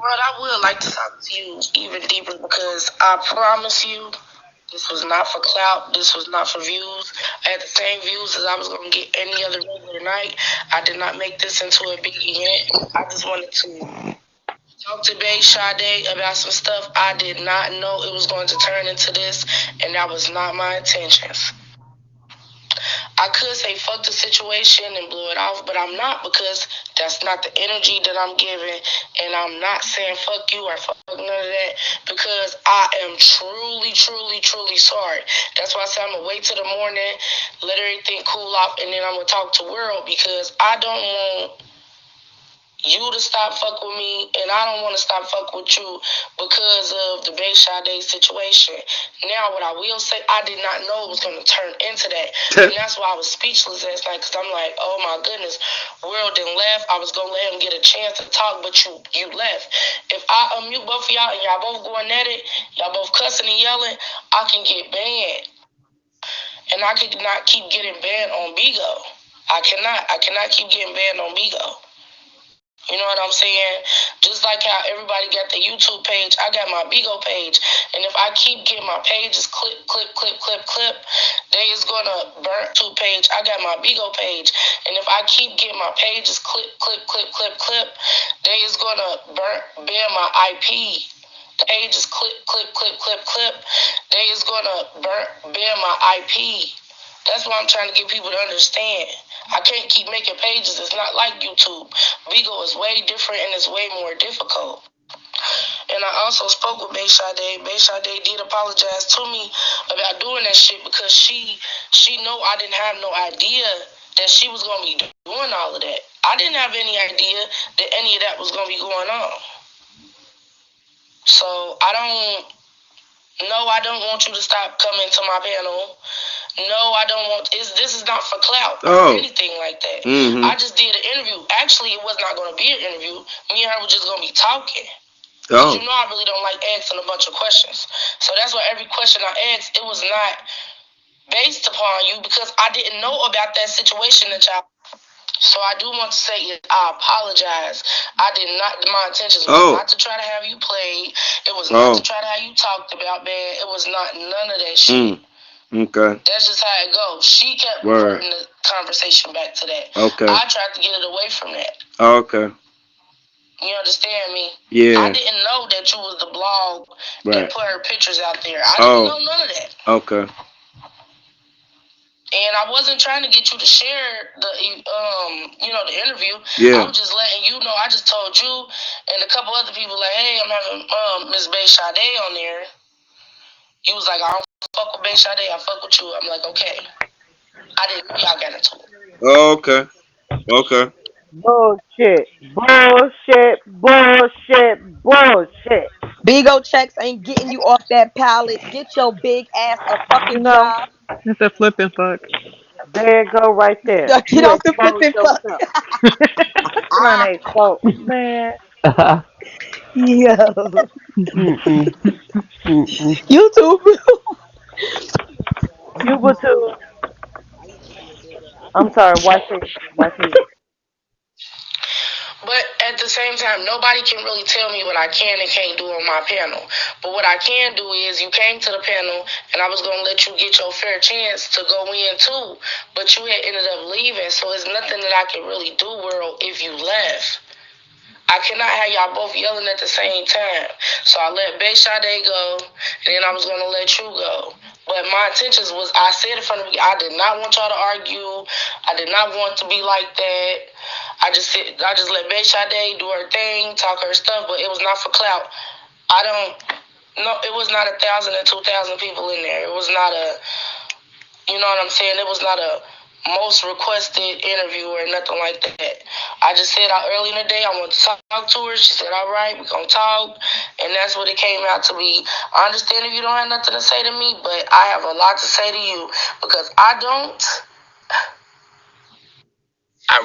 But I would like to talk to you even deeper because I promise you, this was not for clout. This was not for views. I had the same views as I was going to get any other regular night. I did not make this into a big event. I just wanted to talk to Bay Sade about some stuff. I did not know it was going to turn into this, and that was not my intentions. I could say fuck the situation and blow it off, but I'm not because that's not the energy that I'm giving. And I'm not saying fuck you or fuck none of that because I am truly, truly, truly sorry. That's why I said I'm going to wait till the morning, let everything cool off, and then I'm going to talk to World because I don't want you to stop fuck with me, and I don't want to stop fuck with you because of the Bay Sade situation. Now, what I will say, I did not know it was going to turn into that. And that's why I was speechless last night, because I'm like, oh my goodness, World didn't left. I was going to let him get a chance to talk, but you left. If I unmute both of y'all and y'all both going at it, y'all both cussing and yelling, I can get banned. And I could not keep getting banned on Bigo. I cannot keep getting banned on Bigo. You know what I'm saying? Just like how everybody got the YouTube page, I got my Bigo page. And if I keep getting my pages clip, they is going to burn to page. I got my Bigo page. And if I keep getting my pages clip, they is going to ban my IP. The page is clip. They is going to ban my IP. That's what I'm trying to get people to understand. I can't keep making pages. It's not like YouTube. Bigo is way different and it's way more difficult. And I also spoke with Bay Sade. Bay Sade did apologize to me about doing that shit because she know I didn't have no idea that she was going to be doing all of that. I didn't have any idea that any of that was going to be going on. So I don't want you to stop coming to my panel. No, I don't want. This is not for clout or anything like that. Mm-hmm. I just did an interview. Actually, it was not going to be an interview. Me and her were just going to be talking. You know, I really don't like asking a bunch of questions. So that's why every question I asked, it was not based upon you because I didn't know about that situation that y'all. So I do want to say I apologize. I did not. My intentions was not to try to have you played. It was not to try to have you talked about, man. It was not none of that shit. Okay. That's just how it goes. She kept reverting the conversation back to that. Okay. I tried to get it away from that. Okay. You understand me? Yeah. I didn't know that you was the blog that put her pictures out there. I didn't know none of that. Okay. And I wasn't trying to get you to share the the interview. Yeah. I was just letting you know. I just told you and a couple other people like, hey, I'm having Miss Bay Sade on there. He was like, I don't fuck with Bay Sade, I fuck with you. I'm like, okay. I didn't know y'all got into it. Oh, okay. Okay. Bullshit. Bigo checks ain't getting you off that pallet. Get your big ass a fucking job. It's a flipping fuck. There you go right there. Get You off the exposed flipping fuck. yourself. Trying to expose. Man. Yo. Mm-mm. YouTube. You were too. I'm sorry, watch it. But at the same time, nobody can really tell me what I can and can't do on my panel. But what I can do is you came to the panel and I was going to let you get your fair chance to go in too. But you had ended up leaving, so there's nothing that I can really do, World, if you left. I cannot have y'all both yelling at the same time. So I let Bay Sade go, and then I was going to let you go. But my intentions was, I said in front of you, I did not want y'all to argue. I did not want to be like that. I just let Bay Sade do her thing, talk her stuff, but it was not for clout. It was not 1,000 and 2,000 people in there. It was not you know what I'm saying? It was not a most requested interview or nothing like that. I just said early in the day I want to talk to her. She said, all right, we're going to talk. And that's what it came out to be. I understand if you don't have nothing to say to me, but I have a lot to say to you because I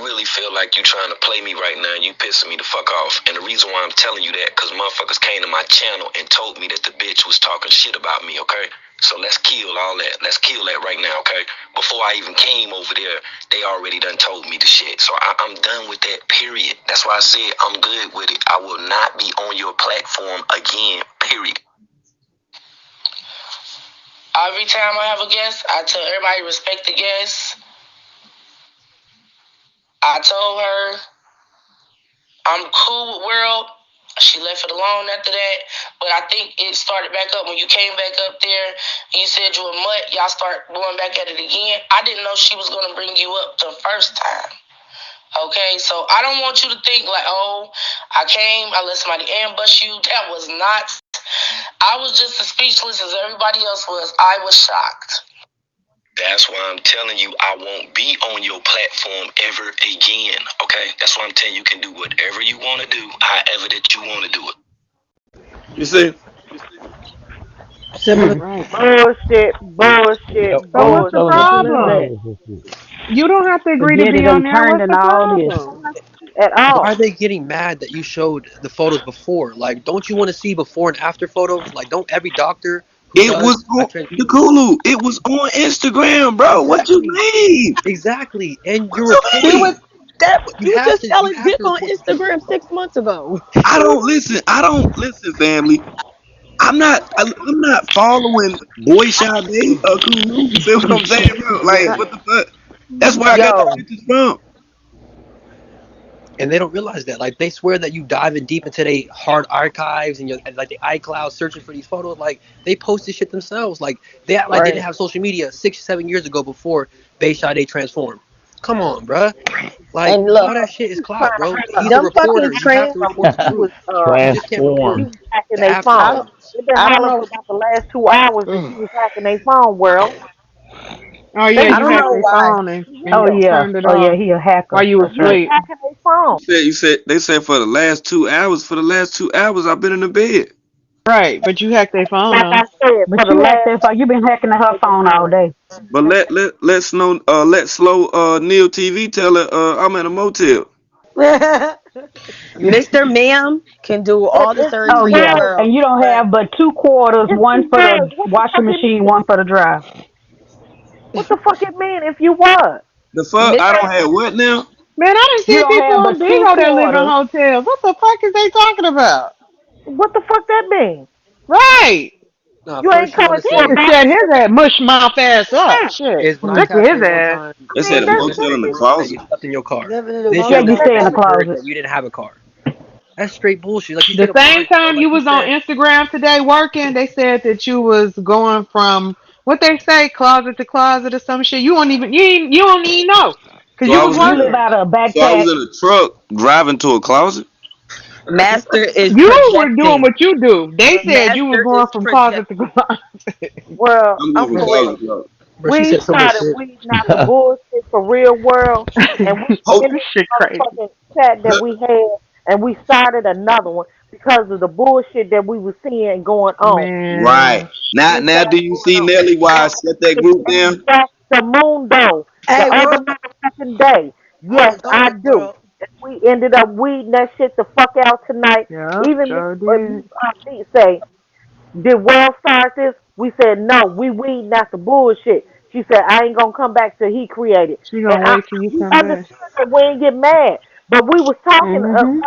really feel like you trying to play me right now and you pissing me the fuck off. And the reason why I'm telling you that, because motherfuckers came to my channel and told me that the bitch was talking shit about me, okay? So let's kill all that. Let's kill that right now, okay? Before I even came over there, they already done told me the shit. So I'm done with that, period. That's why I said I'm good with it. I will not be on your platform again, period. Every time I have a guest, I tell everybody respect the guest. I told her I'm cool with World. She left it alone after that. But I think it started back up when you came back up there. You said you a mutt. Y'all start going back at it again. I didn't know she was going to bring you up the first time. Okay, so I don't want you to think like, oh, I came, I let somebody ambush you. That was not. I was just as speechless as everybody else was. I was shocked. That's why I'm telling you I won't be on your platform ever again, okay? That's why I'm telling you can do whatever you want to do, however that you want to do it. You see? Right. Bullshit, bullshit, So what's the bullshit. problem? You don't have to agree to Forget it be on and there. turned What's in the all this problem? at Why all. are they getting mad that you showed the photos before? Like, don't you want to see before and after photos? Like, don't every doctor who It does was on a the transfusion? Kulu. It was on Instagram, bro. What you Exactly, mean? exactly. And What you're you He reporting. was mean? that You you was have just to. You selling have dick to on report the shit. Instagram 6 months ago. I don't listen. I don't listen, family. I'm not following Boy Sade Kulu. You feel what I'm saying, bro? Like, Yeah, what the fuck? That's where I got the Yo, pictures from. and they don't realize that. Like, they swear that you diving deep into their hard archives and like the iCloud searching for these photos. Like, they posted shit themselves. Like, they act like they didn't right. have social media 6, 7 years ago before Bayside transformed. Come on, bruh. Like, And look, all that shit is clout, bro. He's a them fucking reporter. You have to trans report the He truth. was You just can't he report was Transform. hacking the their after phone. I, effects. They've been I don't hollering for know. about the last 2 hours that she was hacking their phone, world. Oh They yeah, I you don't was hacked know their why. phone and oh yeah. turned it Oh yeah, off he a hacker. while you was He was asleep. hacking their phone. They said for the last 2 hours. For the last 2 hours, I've been in the bed. Right, but you hacked their phone Like though. I said, But for the you hacked last that phone. You've been hacking her phone all day. But let slow Neil TV tell her I'm at a motel. Mr. Ma'am can do all the it's Oh surgery in the yeah, because world, and you don't but have but two quarters, it's one for because the what the fuck washing it machine, mean? one for the dryer. What the fuck it mean if you was? The fuck? I Mr. don't have what now? Man, I done You seen don't people have on but two Bigo that live in quarters. hotels. What the fuck is they talking about? What the fuck that mean? Right. Now, You ain't first you want coming to to a Need say to shut his doctor. ass, mush mouth ass up. Shit. is when I Sick of tapped his in one ass. time They I said mean, a and you that's motel mentioned in the that you closet. slept in your car. living in a This Yeah, shows you that stay in you the motel. heard closet. that you didn't have a car. That's straight bullshit. Like, you The straight up same lying to them. time Like you you was on said, Instagram today working, they said that you was going from what they say closet to closet or some shit. You don't even you don't even know because So you I was was in You live working. a out of a so I was backpack. in a truck driving to a closet. Master is You were doing projecting. what you do. They said you was Master going is from closet to projecting. closet. well, I'm I'm going from for real. closet to closet. bro, she We said so much started shit. weeding out the bullshit for real world, and we Ho- ended This shit the crazy. motherfucking chat that we had, and we started another one because of the bullshit that we were seeing going on. right. Man. Now do Started you going see on. Nelly why And I shut that we group came down? back to Mundo the Hey, other world. motherfucking day. I Yes, was on I it, do. world. And we ended up weeding that shit the fuck out tonight. Yep, Even me, sure did. me say, did World start this? We said no. We weeding out the bullshit. She said I ain't gonna come back till he created. She And gonna wait till you we come back. understood that we ain't get mad, but we was talking. Mm-hmm.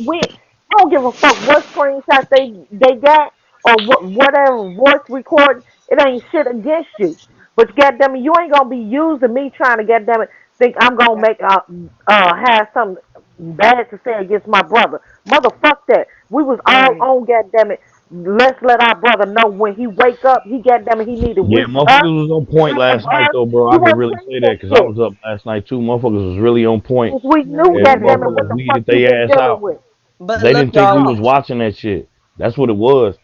We I don't give a fuck what screenshot they got or whatever voice recording. It ain't shit against you. But goddamn it, you ain't gonna be using me trying to goddamn it think I'm gonna make have something bad to say against my brother. Motherfuck that. We was all Right. on goddamn it. Let's let our brother know when he wake up, he goddamn it, he need to Yeah, reach us, motherfuckers was on point grab last night us. though, bro. We I could wasn't really saying say that that because I shit. was up last night too. Motherfuckers was really on point, If we Yep, knew they and goddamn it was. what motherfuckers the fuck weeded you their been ass dealing out. with. But They look, didn't think we y'all. was watching that shit. That's what it was.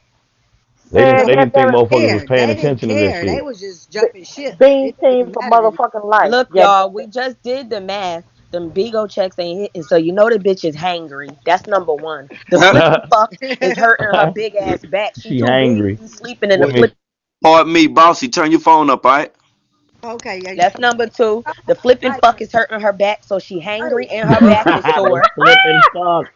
They Man, didn't. They didn't think goddamn motherfuckers was Care. paying They didn't attention to that care. They shit. was just it, jumping ship. bean It didn't team even for matter to them. motherfucking life. Look, Goddamn y'all. We it. just did the math. Them Bigo checks ain't hitting, so you know the bitch is hangry. That's number one. The flipping fuck is hurting her big ass back. She She too big hangry. to be sleeping in the That Boy, means flip. pardon me, bossy. Turn your phone up, all right? Okay, yeah. That's number two. The flipping I, fuck is hurting her back, so she hangry hey, and her back is the sore. flipping fuck.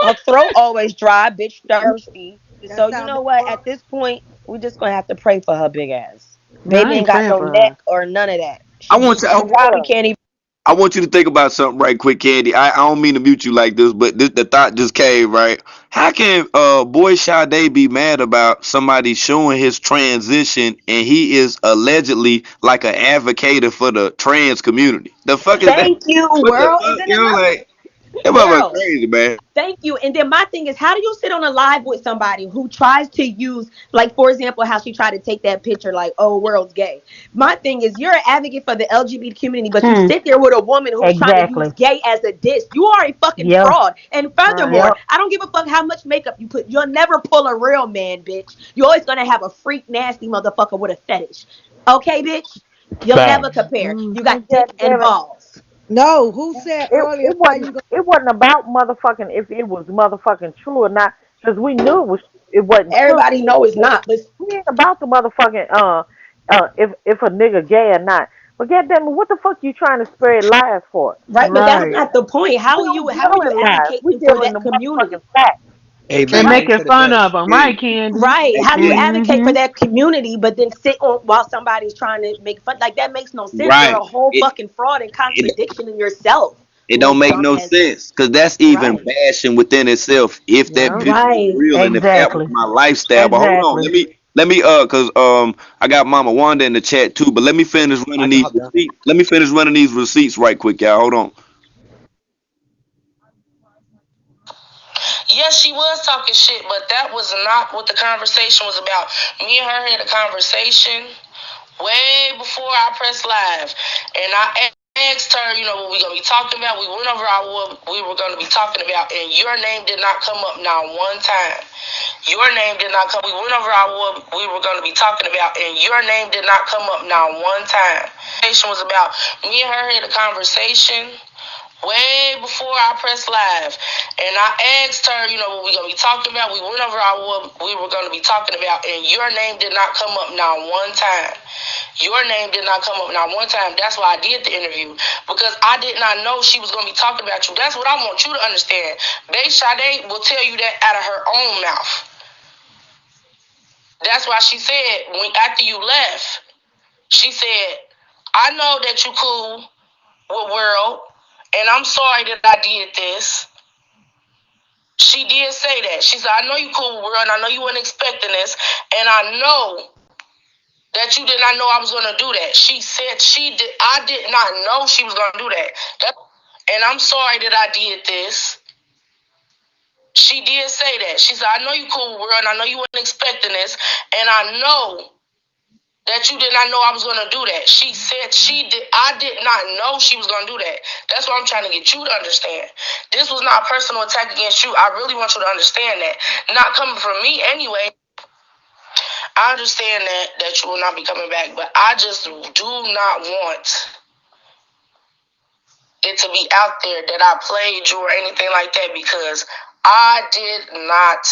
Her throat always dry, bitch thirsty. that So you sound know about what? right. At this point, We just gonna have to pray for her big ass. No, I Baby ain't ain't got praying no for her. neck or none of that. I She want you. she probably can't even. I want you to think about something right quick, Candy. I don't mean to mute you like this, but the thought just came, right? How can Boy Sade be mad about somebody showing his transition and he is allegedly like an advocate for the trans community? The fuck is that? Thank you, What the world. And fuck? then You know, another like, that motherfucker world. crazy, man. Thank you. And then my thing is, how do you sit on a live with somebody who tries to use, like, for example, how she tried to take that picture, like, oh, world's gay. My thing is, you're an advocate for the LGBT community, but you Hmm. sit there with a woman who's trying to use Exactly. gay as a diss. You are a fucking Yeah. fraud. And Right. furthermore, Yep. I don't give a fuck how much makeup you put. You'll never pull a real man, bitch. You're always gonna have a freak, nasty motherfucker with a fetish. Okay, bitch? You'll never Facts. compare. You And got God dick and damn it, balls. No, who said earlier how you go? it wasn't about motherfucking if it was motherfucking true or not, because we knew it wasn't true. Everybody know it's not, but We ain't about the motherfucking if a nigga gay or not. But goddamn it, what the fuck you trying to spread lies for? right, but that's Right. not the point. We How don't are deal you in lies. We advocating for deal in the that motherfucking community? facts. Hey, And man, let Right. me making say this, fun man. of them, right, Candy. Candy? Right. Hey, How do you Candy. advocate for Mm-hmm. that community but then sit on while somebody's trying to make fun? Like that makes no sense. You're Right. a whole It, fucking fraud and it contradiction in yourself. it Little don't make no dumbass. sense because that's even Right. bashing within itself. If that Yeah, picture was Right. real and if that was Exactly. my lifestyle, but hold on, Exactly. let me cause I got Mama Wanda in the chat too, but let me finish I running can these hop down. receipts. Let me finish running these receipts right quick, y'all. Hold on. Yes, she was talking shit, but that was not what the conversation was about. Me and her had a conversation way before I pressed live, and I asked her, what we gonna be talking about. We went over what we were gonna be talking about, and your name did not come up not one time. Your name did not come. We went over what we were gonna be talking about, and your name did not come up not one time. The conversation was about me and her had a conversation way before I pressed live. And I asked her, what we gonna be talking about. We went over what we were gonna be talking about, and your name did not come up not one time. Your name did not come up not one time. That's why I did the interview. Because I did not know she was gonna be talking about you. That's what I want you to understand. Bae Sade will tell you that out of her own mouth. That's why she said after you left, she said, I know that you cool with World, and I'm sorry that I did this. She did say that. She said, I know you cool with World, and I know you weren't expecting this, and I know that you did not know I was going to do that. She said I did not know she was going to do that. And I'm sorry that I did this. She did say that. She said, I know you cool with World, and I know you weren't expecting this, and I know that you did not know I was going to do that. She said I did not know she was going to do that. That's what I'm trying to get you to understand. This was not a personal attack against you. I really want you to understand that. Not coming from me anyway. I understand that you will not be coming back, but I just do not want it to be out there that I played you or anything like that, because I did not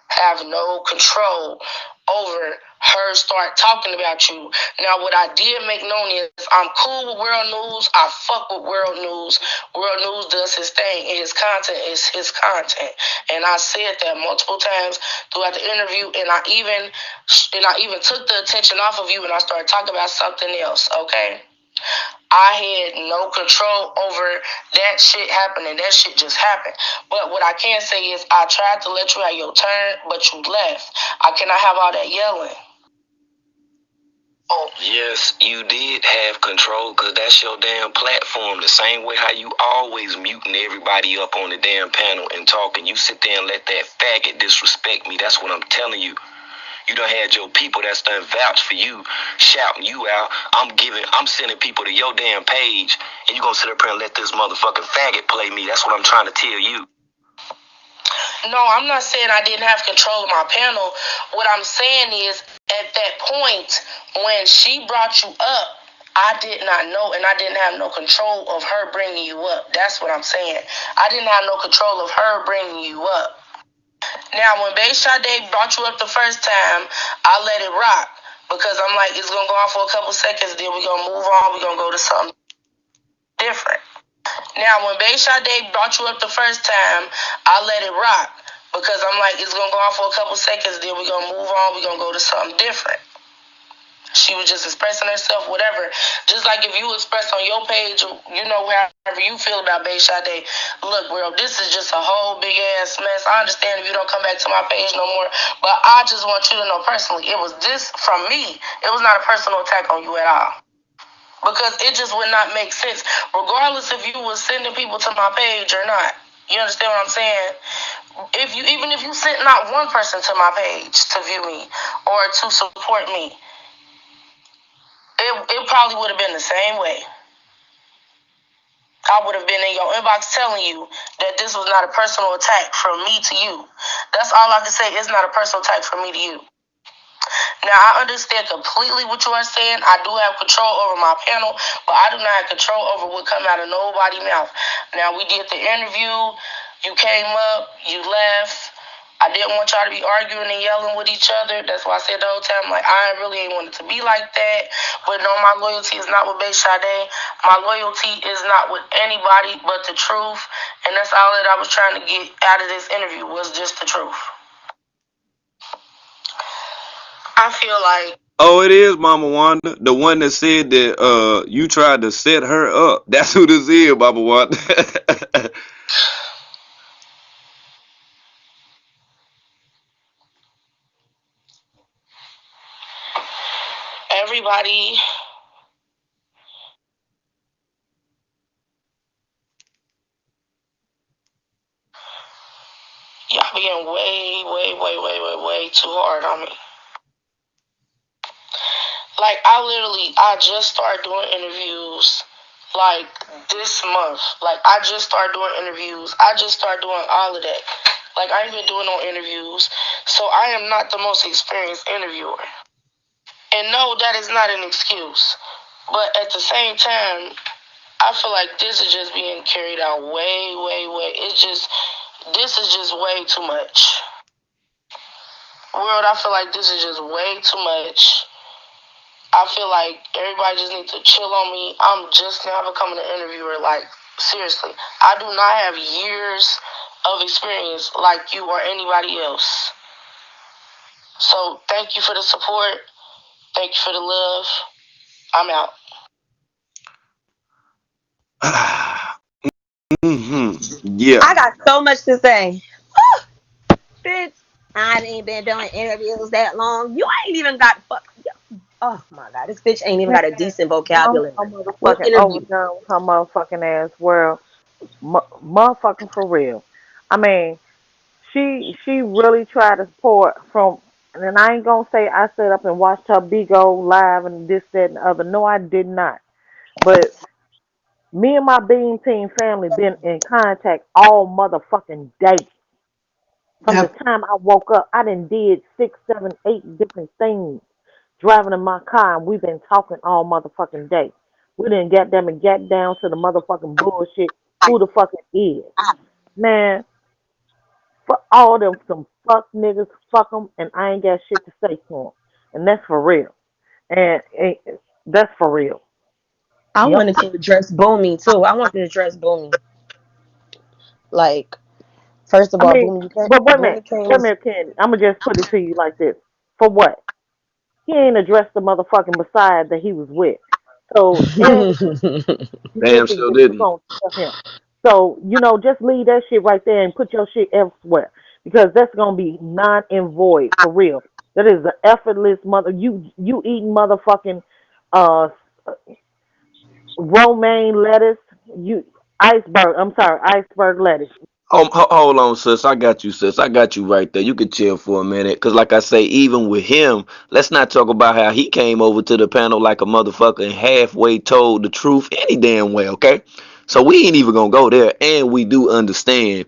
have no control over her start talking about you. Now, what I did make known is I'm cool with World News. I fuck with World News. World News does his thing, and his content is his content. And I said that multiple times throughout the interview, and I even took the attention off of you, and I started talking about something else. Okay. I had no control over that shit happening. That shit just happened. But what I can say is I tried to let you have your turn, but you left. I cannot have all that yelling. Oh, yes, you did have control because that's your damn platform. The same way how you always muting everybody up on the damn panel and talking. You sit there and let that faggot disrespect me. That's what I'm telling you. You done had your people that's done vouch for you, shouting you out. I'm sending people to your damn page, and you gonna sit up here and let this motherfucking faggot play me. That's what I'm trying to tell you. No, I'm not saying I didn't have control of my panel. What I'm saying is, at that point, when she brought you up, I did not know, and I didn't have no control of her bringing you up. That's what I'm saying. I didn't have no control of her bringing you up. Now, when Bae Sade brought you up the first time, I let it rock, because I'm like, it's going to go on for a couple seconds, then we're going to move on, we're going to go to something different. Now, when Bae Sade brought you up the first time, I let it rock, because I'm like, it's gonna go on for a couple seconds, then we're gonna move on, we're gonna go to something different. She was just expressing herself, whatever. Just like if you express on your page, however you feel about Bae Sade, look, bro, this is just a whole big ass mess. I understand if you don't come back to my page no more, but I just want you to know personally, it was this from me. It was not a personal attack on you at all. Because it just would not make sense, regardless if you was sending people to my page or not. You understand what I'm saying? Even if you sent not one person to my page to view me or to support me, it probably would have been the same way. I would have been in your inbox telling you that this was not a personal attack from me to you. That's all I can say. It's not a personal attack from me to you. Now, I understand completely what you are saying. I do have control over my panel, but I do not have control over what come out of nobody's mouth. Now, we did the interview. You came up. You left. I didn't want y'all to be arguing and yelling with each other. That's why I said the whole time, like, I really ain't want it to be like that. But no, my loyalty is not with Bae Sade. My loyalty is not with anybody but the truth. And that's all that I was trying to get out of this interview was just the truth. I feel like... Oh, it is Mama Wanda, the one that said that you tried to set her up. That's who this is, Mama Wanda. Everybody... Y'all being way too hard on me. Like, I just started doing interviews, like, this month. Like, I just started doing interviews. I just started doing all of that. Like, I ain't been doing no interviews. So, I am not the most experienced interviewer. And no, that is not an excuse. But at the same time, I feel like this is just being carried out way. This is just way too much. World, I feel like this is just way too much. I feel like everybody just needs to chill on me. I'm just now becoming an interviewer. Like, seriously. I do not have years of experience like you or anybody else. So, thank you for the support. Thank you for the love. I'm out. Yeah. I got so much to say. Bitch, I ain't been doing interviews that long. You ain't even got oh my god, this bitch ain't even got a decent vocabulary. What Motherfucking interview? overdone with her motherfucking ass world. Motherfucking for real. I mean, she really tried to support from, and I ain't gonna say I sat up and watched her Bigo live and this, that, and the other. No, I did not. But me and my Bean Team family been in contact all motherfucking day. From the time I woke up, I done did 6, 7, 8 different things. Driving in my car, and we've been talking all motherfucking day. We didn't get them and get down to the motherfucking bullshit. Who the fuck it is, man? For all them some fuck niggas, fuck them, and I ain't got shit to say to them, and that's for real. And that's for real. I Yep. wanted to address Boomy too. I wanted to address Boomy. Like, first of I all, mean, but wait a minute, Boomy came. come here, Candy. I'm gonna just put it to you like this: for what? He ain't addressed the motherfucking Messiah that he was with. So Damn, anything sure that you didn't. gonna tell him. So, just leave that shit right there and put your shit elsewhere. Because that's gonna be non and void for real. That is the effortless you eating motherfucking uh romaine lettuce. Iceberg lettuce. Hold on, sis. I got you, sis. I got you right there. You can chill for a minute. Because, like I say, even with him, let's not talk about how he came over to the panel like a motherfucker and halfway told the truth any damn way, okay? So we ain't even going to go there. And we do understand,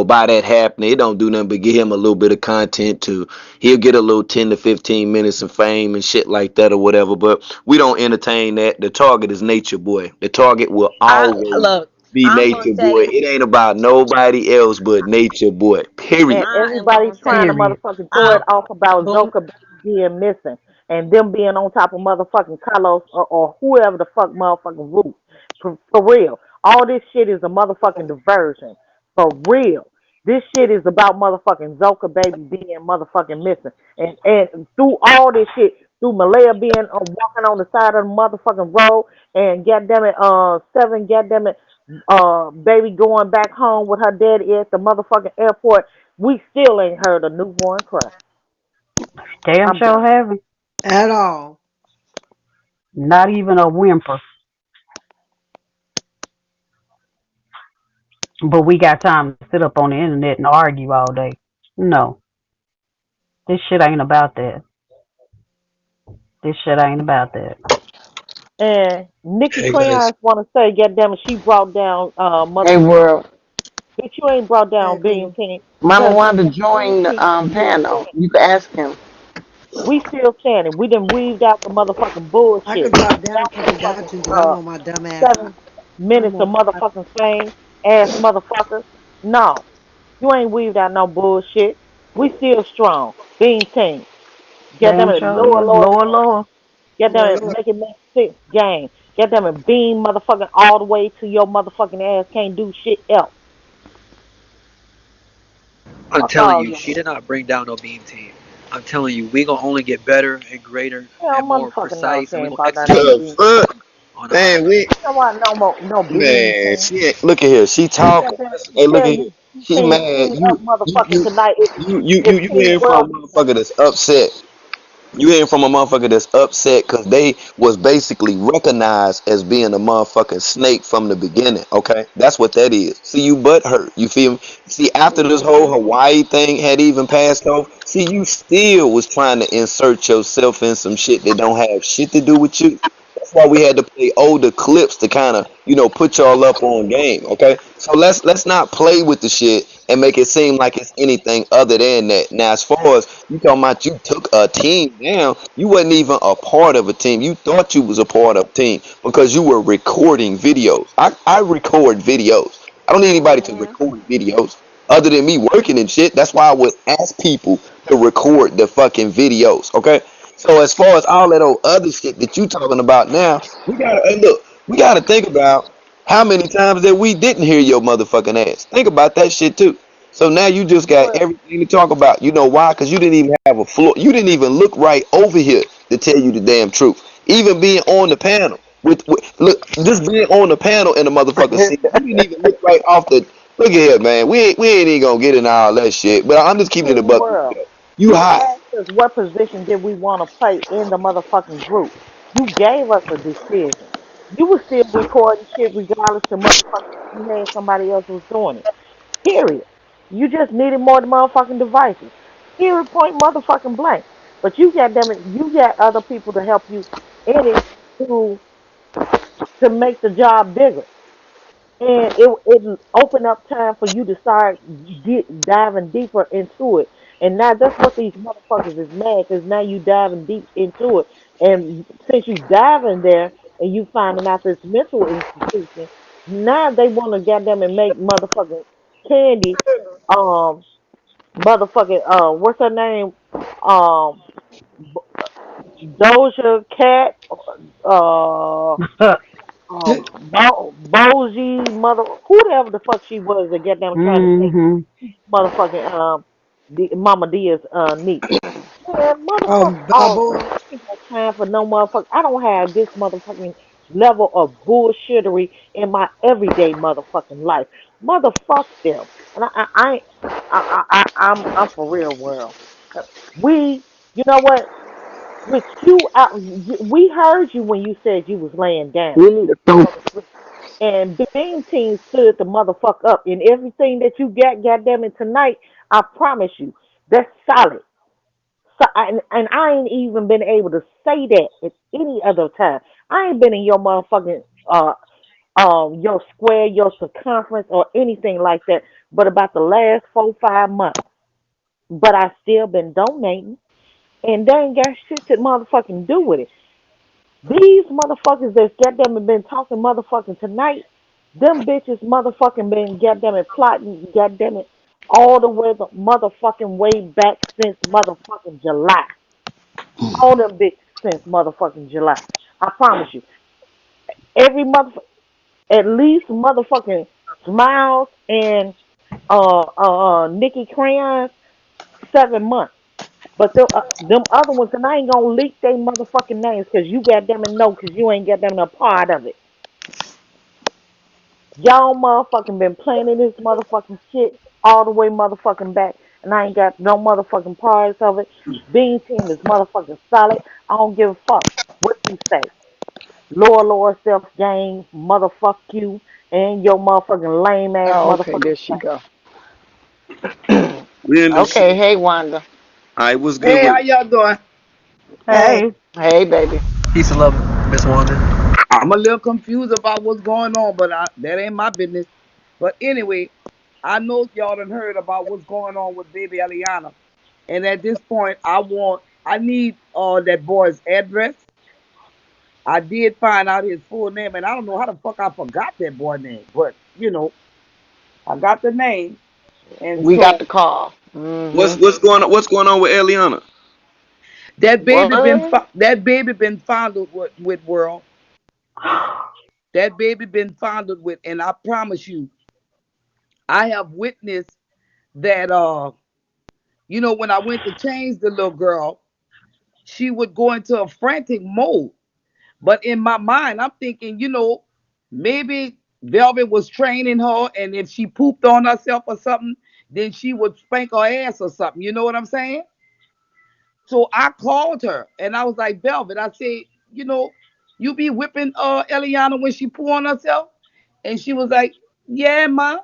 by that happening, it don't do nothing but give him a little bit of content to, he'll get a little 10 to 15 minutes of fame and shit like that or whatever. But we don't entertain that. The target is Nature Boy. The target will always Look, be I'm gonna Nature Boy. say, It ain't about nobody else but Nature Boy. And Period. I am everybody gonna trying to say, Period. motherfucking throw it off about Boom. Zoka being missing and them being on top of motherfucking Carlos or whoever the fuck motherfucking Root. For real. All this shit is a motherfucking diversion. For real. This shit is about motherfucking Zoka baby being motherfucking missing. And through all this shit, through Malaya being walking on the side of the motherfucking road and goddamn it, Seven goddamn it, baby going back home with her daddy at the motherfucking airport, we still ain't heard a newborn cry. Damn I'm sure done. haven't. At all. Not even a whimper. But we got time to sit up on the internet and argue all day. No, this shit ain't about that. This shit ain't about that. And Nikki Hey guys, Crayons want to say, goddamn it, she brought down Hey, motherfucking. world. Bitch, you ain't brought Hey, down Bean Lou. King Mama because wanted to Bean join the King still panel. standing. You can ask him. We still standing. We done weaved out the motherfucking I could bullshit. drop down That if I got motherfucking to, but I'm on my dumb ass. 7 minutes I'm of on. motherfucking fame ass motherfucker. No, you ain't weaved out no bullshit. We still strong. Bean King. Get them Damn it, sure is. lower Lower, gang. lower. Get them Lord, it, Lord. make it make sense gang. Get them it, beam motherfucking all the way to your motherfucking ass can't do shit else. I'm Fuck telling all you, she y'all. did not bring down no beam team. I'm telling you, we gonna only get better and greater Hell, and more motherfucking no, precise, she and we ain't gonna brought down no execute The beam. fuck, on our. man? We You know what? No more, no beam man, team. she ain't, look at here. She talking. Goddamn, Hey, look tell at here. you, you She can't mad. see us motherfucking You tonight if you King hearing from World a be tonight. motherfucker that's upset. You hearing from a motherfucker that's upset because they was basically recognized as being a motherfucking snake from the beginning. Okay, that's what that is. See, you butt hurt. You feel me? See, after this whole Mm-hmm. Hawaii thing had even passed off, see, you still was trying to insert yourself in some shit that don't have shit to do with you. That's why we had to play older clips to kind of, put y'all up on game. Okay, so let's not play with the shit and make it seem like it's anything other than that. Now, as far as you talking about, you took a team down. You wasn't even a part of a team. You thought you was a part of a team because you were recording videos. I record videos. I don't need anybody to Mm-hmm. record videos other than me working and shit. That's why I would ask people to record the fucking videos. Okay. So as far as all that old other shit that you talking about now, we gotta hey, look. We gotta think about how many times that we didn't hear your motherfucking ass. Think about that shit too. So now you just got Well, everything to talk about. You know why? Because you didn't even have a floor. You didn't even look right over here to tell you the damn truth. Even being on the panel look, just being on the panel in the motherfucker scene, you didn't even look right off the. Look at here, man. We ain't even gonna get into all that shit. But I'm just keeping it a King buck with you World. though. You You hot. asked us what position did we want to play in the motherfucking group. You gave us a decision. You were still recording shit regardless to motherfucking if you had somebody else was doing it. Period. You just needed more motherfucking devices. Period. Point motherfucking blank. But you got them. You got other people to help you in it to to make the job bigger. And it opened up time for you to start diving deeper into it. And now that's what these motherfuckers is mad because now you diving deep into it. And since you diving there and you finding out this mental institution, now they want to goddamn and make motherfucking Candy, um, motherfucking what's her name, um, Doja Cat, uh, Bozy mother, whoever the fuck she was that get them trying to say Mm-hmm. motherfucking Mama Dia's niece. Man, motherfucker, all that. Babu. I ain't got time for no motherfucker. I don't have this motherfucking level of bullshittery in my everyday motherfucking life. Motherfuck them. And I ain't, I'm for real, world. We, you know what? With you out, we heard you when you said you was laying down. We need to You throw. go to sleep. And Bean Team stood the motherfucker up. And everything that you got, goddamn it, tonight, I promise you, that's solid. So, and I ain't even been able to say that at any other time. I ain't been in your motherfucking your square, your circumference, or anything like that. But about the last 4, 5 months. But I still been donating, and they ain't got shit to motherfucking do with it. These motherfuckers that's goddamn it been talking motherfucking tonight, them bitches motherfucking been goddamn it plotting goddamn it all the way the motherfucking way back since motherfucking July. All them bitches since motherfucking July. I promise you. Every motherfucker, at least motherfucking Smiles and Nikki Crayons, 7 months. But them other ones, and I ain't gonna leak they motherfucking names because you got them and know because you ain't got them a part of it. Y'all motherfucking been planning this motherfucking shit all the way motherfucking back, and I ain't got no motherfucking parts of it. Bean team is motherfucking solid. I don't give a fuck what you say. Lower self game, motherfuck you, and your motherfucking lame ass Oh, okay, motherfucking there she self. go. We in this shit. Okay, hey Wanda. All right, what's good Hey, with how it? y'all doing? Hey. Hey, Hey, baby. Peace and love, Miss Wanda. I'm a little confused about what's going on, but that ain't my business. But anyway, I know y'all done heard about what's going on with baby Eliana. And at this point, I need that boy's address. I did find out his full name, and I don't know how the fuck I forgot that boy name, but I got the name. And We got so the call. Mm-hmm. What's going on with Eliana? what? that baby been fondled with world. That baby been fondled with, and I promise you, I have witnessed that when I went to change the little girl, she would go into a frantic mode. But in my mind, I'm thinking, maybe Velvet was training her, and if she pooped on herself or something, then she would spank her ass or something. You know what I'm saying? So I called her and I was like, Velvet, I said, you be whipping Eliana when she poo on herself? And she was like, yeah, ma.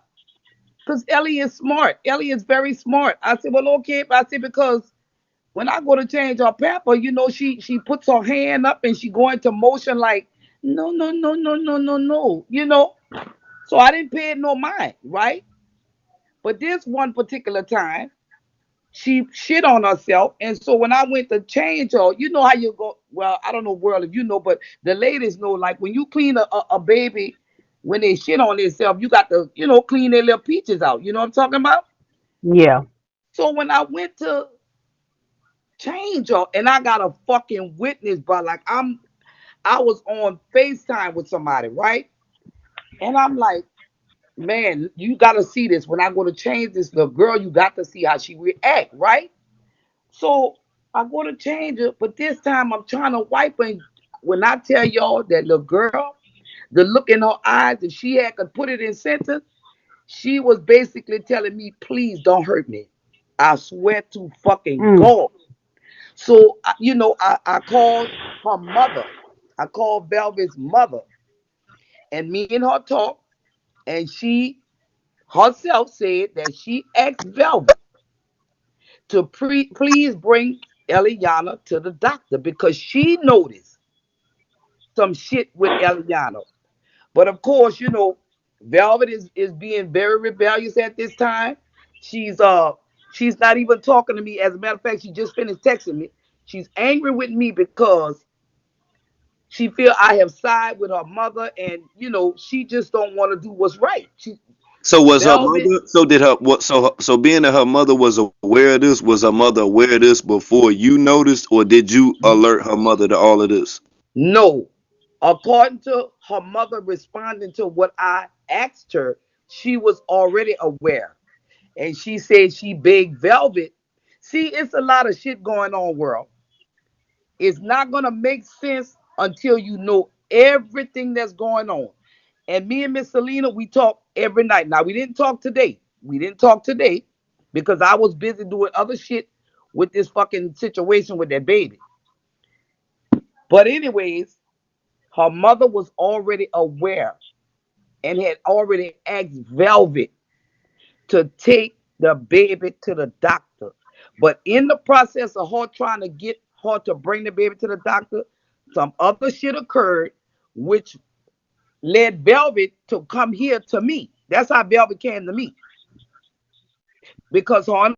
Because Ellie is smart. Ellie is very smart. I said, well, okay. I said, because when I go to change her pamper, she puts her hand up and she go into motion like, no, no, no, no, no, no, no. So I didn't pay it no mind, right? But this one particular time, she shit on herself. And so when I went to change her, you know how you go, well, I don't know, world, if you know, but the ladies know, like when you clean a baby, when they shit on themselves, you got to, clean their little peaches out. You know what I'm talking about? Yeah. So when I went to change her, and I got a fucking witness, but like I was on FaceTime with somebody, right? And I'm like, man, you gotta see this. When I go to change this little girl, you got to see how she react, right? So I go to change her, but this time I'm trying to wipe her. And when I tell y'all that little girl, the look in her eyes, if she had could put it in sentence, she was basically telling me, please don't hurt me. I swear to fucking Mm. God. So, I called her mother. I called Velvet's mother, and me and her talked, and she herself said that she asked Velvet to please bring Eliana to the doctor because she noticed some shit with Eliana. But of course, Velvet is being very rebellious at this time. She's she's not even talking to me. As a matter of fact, she just finished texting me. She's angry with me because she feel I have sided with her mother, and she just don't want to do what's right. So was her Velvet, mother? So did her? What? So being that her mother was aware of this, was her mother aware of this before you noticed, or did you alert her mother to all of this? no. According to her mother responding to what I asked her, she was already aware. And she said she begged Velvet. See, it's a lot of shit going on, world. It's not gonna make sense until you know everything that's going on. And me and Miss Selena, we talk every night. Now we didn't talk today. We didn't talk today because I was busy doing other shit with this fucking situation with that baby. But anyways, her mother was already aware and had already asked Velvet to take the baby to the doctor. But in the process of her trying to get her to bring the baby to the doctor, some other shit occurred, which led Velvet to come here to me. That's how Velvet came to me because her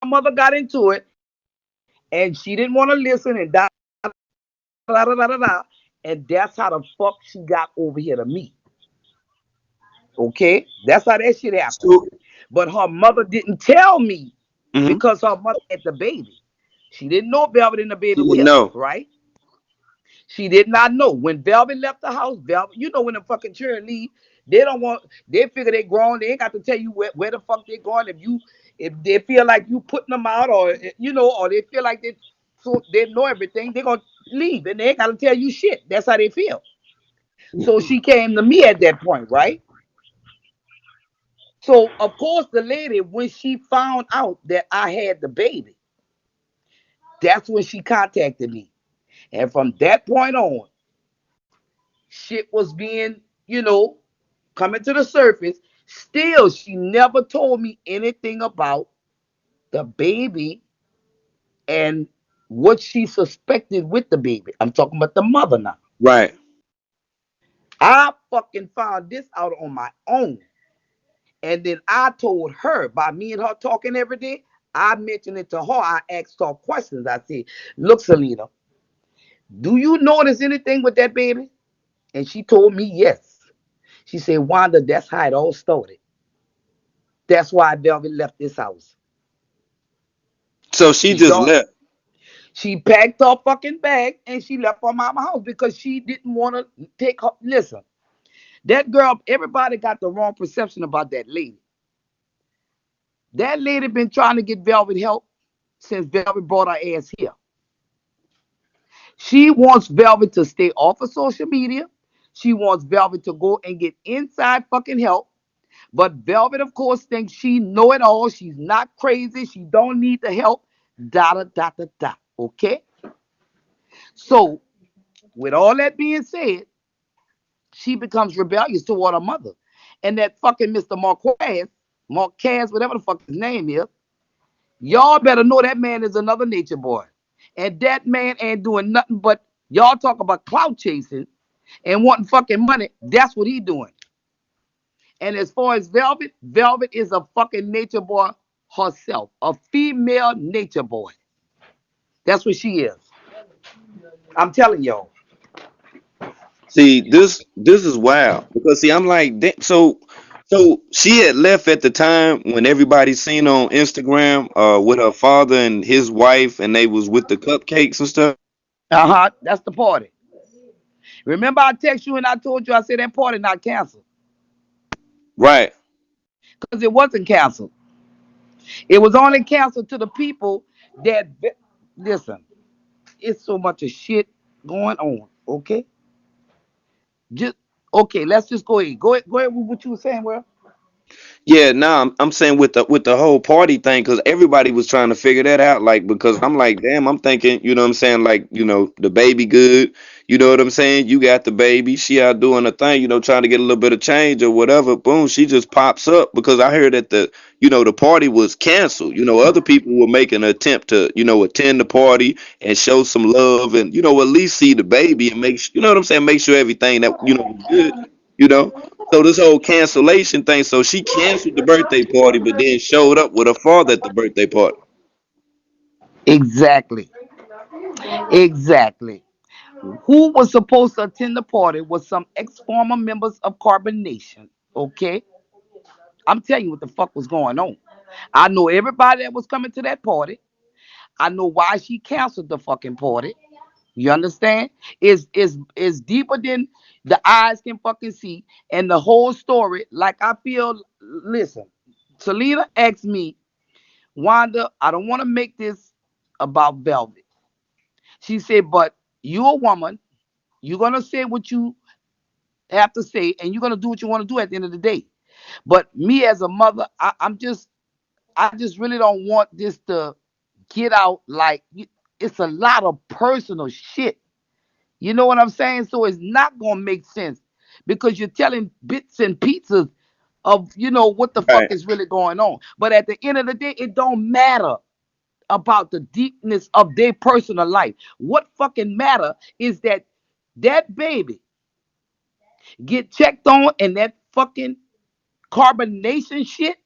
mother got into it and she didn't want to listen and da, da, da, da, da. And that's how the fuck she got over here to me. Okay? That's how that shit happened. So, But her mother didn't tell me hmm because her mother had the baby. She didn't know Velvet and the baby she were didn't here, know. right? She did not know. When Velvet left the house, Velvet, when the fucking children leave, They don't want. They figure they grown. They ain't got to tell you where the fuck they going. If they feel like you putting them out, or or they feel like they know everything, they gonna leave, and they ain't got to tell you shit. That's how they feel. So she came to me at that point, right? So of course the lady, when she found out that I had the baby, that's when she contacted me. And from that point on, shit was being, coming to the surface. Still, she never told me anything about the baby and what she suspected with the baby. I'm talking about the mother now. Right. I fucking found this out on my own. And then I told her, by me and her talking every day, I mentioned it to her. I asked her questions. I said, look, Selena, do you notice anything with that baby? And she told me yes. She said, Wanda, that's how it all started. That's why Velvet left this house. So she just left. She packed her fucking bag and she left her mama house because she didn't want to take her. Listen, that girl, everybody got the wrong perception about that lady. That lady been trying to get Velvet help since Velvet brought her ass here. She wants Velvet to stay off of social media. She wants Velvet to go and get inside fucking help. But Velvet, of course, thinks she know it all. She's not crazy. She don't need the help. Okay? So, with all that being said, she becomes rebellious toward her mother. And that fucking Mr. Marquez, whatever the fuck his name is, y'all better know that man is another nature boy. And that man ain't doing nothing but, y'all talk about clout chasing and wanting fucking money. That's what he doing. And as far as Velvet, Velvet is a fucking nature boy herself. A female nature boy. That's what she is. I'm telling y'all. See, this is wild because I'm like, so she had left at the time when everybody seen on Instagram with her father and his wife, and they was with the cupcakes and stuff. That's the party. Remember I text you and I told you, I said that party not canceled. Right. Because it wasn't canceled. It was only canceled to the people that, listen, it's so much of shit going on, okay? Let's just go ahead. Go ahead with what you were saying, Will. Yeah, I'm saying with the whole party thing, because everybody was trying to figure that out, like, because I'm like, damn, I'm thinking, you know what I'm saying, like, the baby good, you know what I'm saying, you got the baby, she out doing a thing, trying to get a little bit of change or whatever, boom, she just pops up, because I heard that the party was canceled. Other people were making an attempt to, attend the party and show some love and, at least see the baby and make you know what I'm saying, make sure everything that, was good. So this whole cancellation thing, so she canceled the birthday party, but then showed up with her father at the birthday party. Exactly. Who was supposed to attend the party was some ex-former members of Carbon Nation, okay? I'm telling you what the fuck was going on. I know everybody that was coming to that party. I know why she canceled the fucking party. You understand? It's deeper than the eyes can fucking see. And the whole story, like I feel, listen, Selena asked me, Wanda, I don't want to make this about Velvet. She said, but you're a woman. You're going to say what you have to say, and you're going to do what you want to do at the end of the day. But me as a mother, I just really don't want this to get out. Like, it's a lot of personal shit. You know what I'm saying? So it's not going to make sense because you're telling bits and pieces of, what the fuck is really going on. But at the end of the day, it don't matter about the deepness of their personal life. What fucking matter is that baby get checked on and that fucking carbonation shit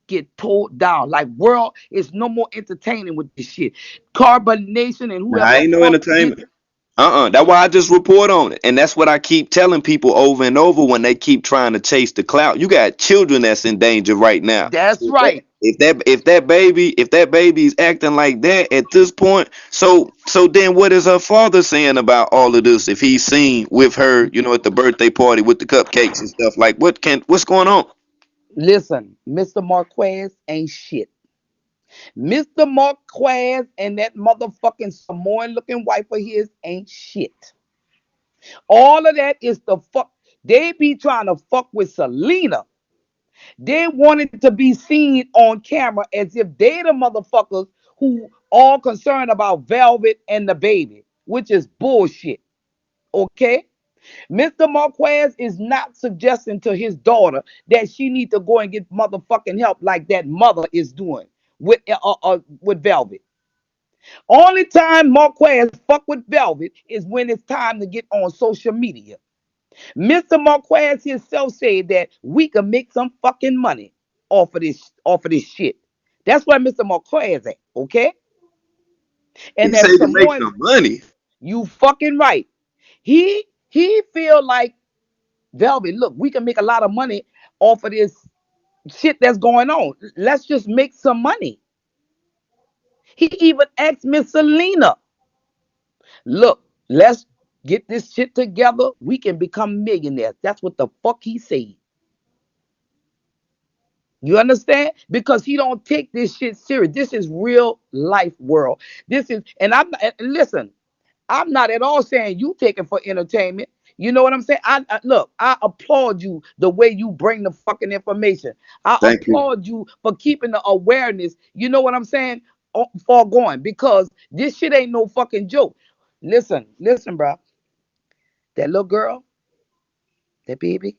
get pulled down. Like, world is no more entertaining with this shit. Carbonation and whoever. I ain't no entertainment. That's why I just report on it. And that's what I keep telling people over and over when they keep trying to chase the clout. You got children that's in danger right now. That's right. If that baby's acting like that at this point, so then what is her father saying about all of this? If he's seen with her, at the birthday party with the cupcakes and stuff, like what's going on? Listen, Mr. Marquez ain't shit. Mr. Marquez and that motherfucking Samoan looking wife of his ain't shit. All of that is the fuck. They be trying to fuck with Selena. They wanted to be seen on camera as if they the motherfuckers who all concerned about Velvet and the baby, which is bullshit. Okay? Mr. Marquez is not suggesting to his daughter that she need to go and get motherfucking help like that mother is doing with Velvet. Only time Marquez fuck with Velvet is when it's time to get on social media. Mr. Marquez himself said that we can make some fucking money off of this shit. That's where Mr. Marquez at, okay? He And say that to make Samoan, some money. you fucking right. He feel like Velvet, look, we can make a lot of money off of this shit that's going on. Let's just make some money. He even asked Miss Selena, look, let's get this shit together. We can become millionaires. That's what the fuck he said. You understand? Because he don't take this shit serious. This is real life world. This is, and listen, I'm not at all saying you take it for entertainment. You know what I'm saying? Look, I applaud you the way you bring the fucking information. I Thank you. applaud you for keeping the awareness. You know what I'm saying? For going, because this shit ain't no fucking joke. Listen, bro. That little girl, that baby,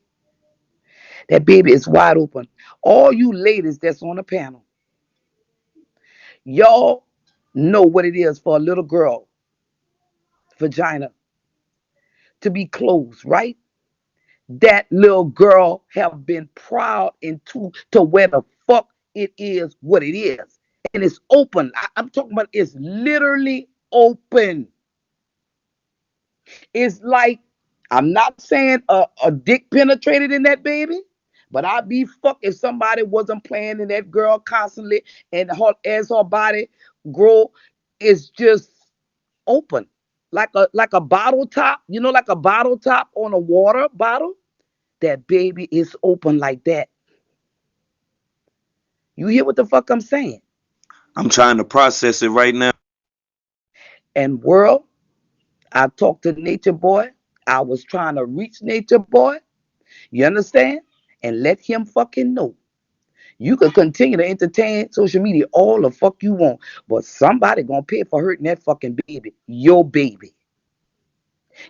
that baby is wide open. All you ladies that's on the panel, y'all know what it is for a little girl vagina to be closed, right? That little girl have been proud into to where the fuck it is what it is. And it's open. I'm talking about it's literally open. It's like, I'm not saying a dick penetrated in that baby, but I'd be fucked if somebody wasn't playing in that girl constantly, and as her body grow, it's just open. Like a bottle top, like a bottle top on a water bottle. That baby is open like that. You hear what the fuck I'm saying? I'm trying to process it right now. And world, I talked to Nature Boy. I was trying to reach Nature Boy. You understand? And let him fucking know. You can continue to entertain social media all the fuck you want, but somebody gonna pay for hurting that fucking baby. Your baby.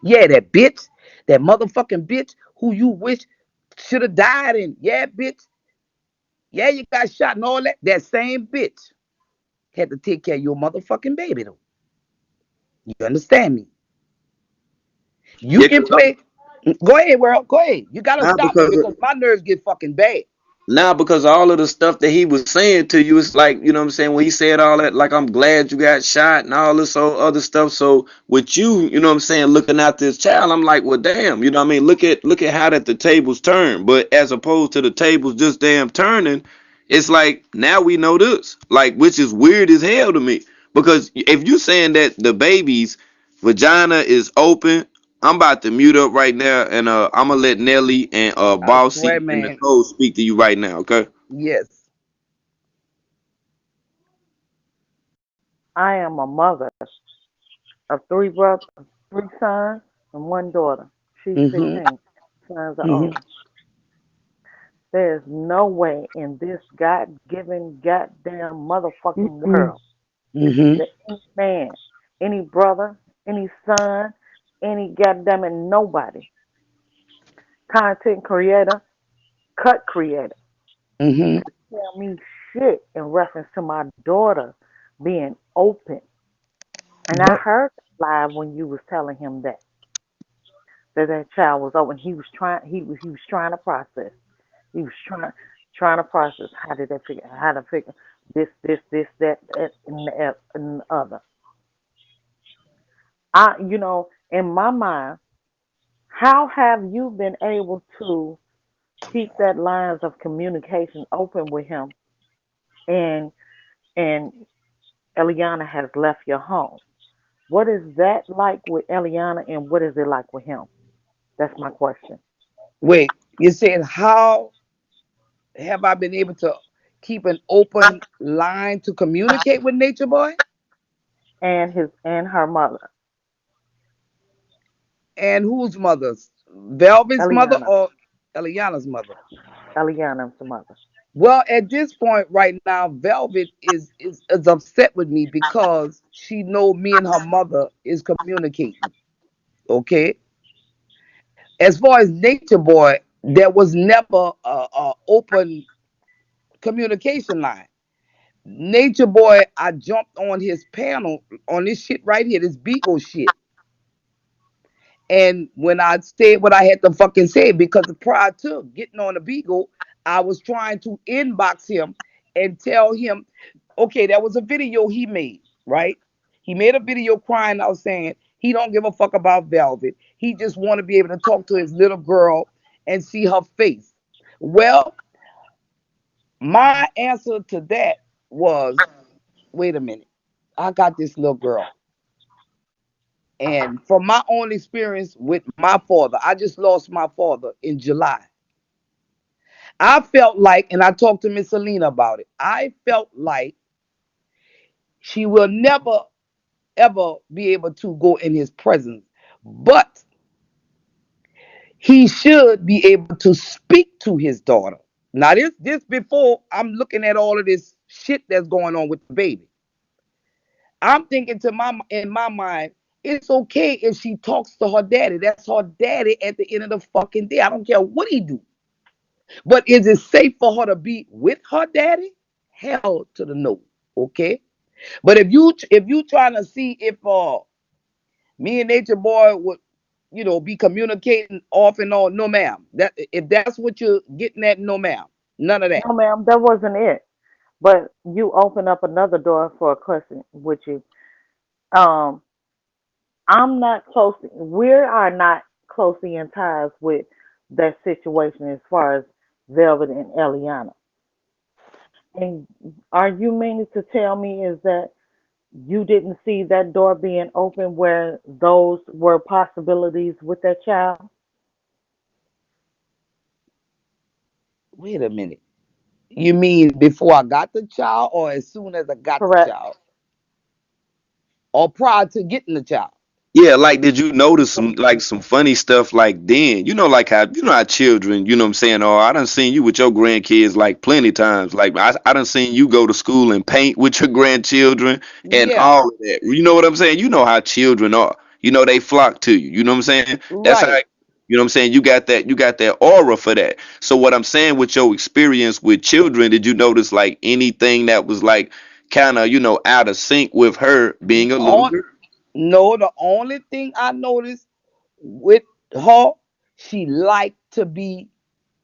Yeah, that bitch, that motherfucking bitch who you wish should have died, and yeah, bitch. Yeah, you got shot and all that. That same bitch had to take care of your motherfucking baby though. You understand me? You Yeah, can play. Go ahead, world. Go ahead. You gotta now stop me because because my nerves get fucking bad. Now, because all of the stuff that he was saying to you, it's like, what I'm saying, when he said all that, like, I'm glad you got shot and all this other stuff. So with you, what I'm saying, looking at this child, I'm like, well, damn, what I mean? Look at how that the tables turn. But as opposed to the tables just damn turning, it's like now we know this. Like, which is weird as hell to me. Because if you saying that the baby's vagina is open, I'm about to mute up right now, and I'm gonna let Nelly and I swear, Bossy and man. Nicole speak to you right now, okay? Yes. I am a mother of three brothers, three sons, and one daughter. She's Mm-hmm. 15. Sons are Mm-hmm. older. There's no way in this God-given, goddamn motherfucking Mm-mm. world Mm-hmm. that any man, any brother, any son, any goddamn it, nobody, content creator, cut creator, Mm-hmm. tell me shit in reference to my daughter being open. And I But heard live when you was telling him that child was open. He was trying to process. He was trying to process how to figure this that and the other. In my mind, how have you been able to keep that lines of communication open with him and and Eliana has left your home. What is that like with Eliana, and what is it like with him? That's my question. Wait, you said how have I been able to keep an open line to communicate with Nature Boy And her mother, and whose mother's? Velvet's mother Eliana, or Eliana's mother? Eliana's mother. Well, at this point right now, Velvet is upset with me because she know me and her mother is communicating. Okay. As far as Nature Boy, there was never a open communication line. Nature Boy, I jumped on his panel on this shit right here, this Beagle shit. And when I said what I had to fucking say, because prior to getting on the Beagle, I was trying to inbox him and tell him, okay, there was a video he made, right? He made a video crying out saying he don't give a fuck about Velvet. He just want to be able to talk to his little girl and see her face. Well, my answer to that was, wait a minute. I got this little girl. And from my own experience with my father, I just lost my father in July. I felt like, and I talked to Miss Selena about it, I felt like she will never, ever be able to go in his presence. But he should be able to speak to his daughter. Now, this before I'm looking at all of this shit that's going on with the baby. I'm thinking in my mind, it's okay if she talks to her daddy. That's her daddy at the end of the fucking day. I don't care what he do. But is it safe for her to be with her daddy? Hell to the no. Okay. But if you trying to see if me and Nature Boy would, be communicating off and on, no ma'am. That if that's what you're getting at, no ma'am. None of that. No, ma'am, that wasn't it. But you open up another door for a question with you. Um, I'm not close. We are not closely in ties with that situation as far as Velvet and Eliana. And are you meaning to tell me is that you didn't see that door being open where those were possibilities with that child? Wait a minute. You mean before I got the child or as soon as I got the Correct. child? Or prior to getting the child? Yeah, like did you notice some funny stuff like then? Like how how children, you know what I'm saying? Oh, I done seen you with your grandkids like plenty times. Like I done seen you go to school and paint with your grandchildren and Yeah, all of that. You know what I'm saying? You know how children are. They flock to you. You know what I'm saying? That's how right. what I'm saying? You got that aura for that. So what I'm saying with your experience with children, did you notice like anything that was like kind of, out of sync with her being a little On girl? No, the only thing I noticed with her, she liked to be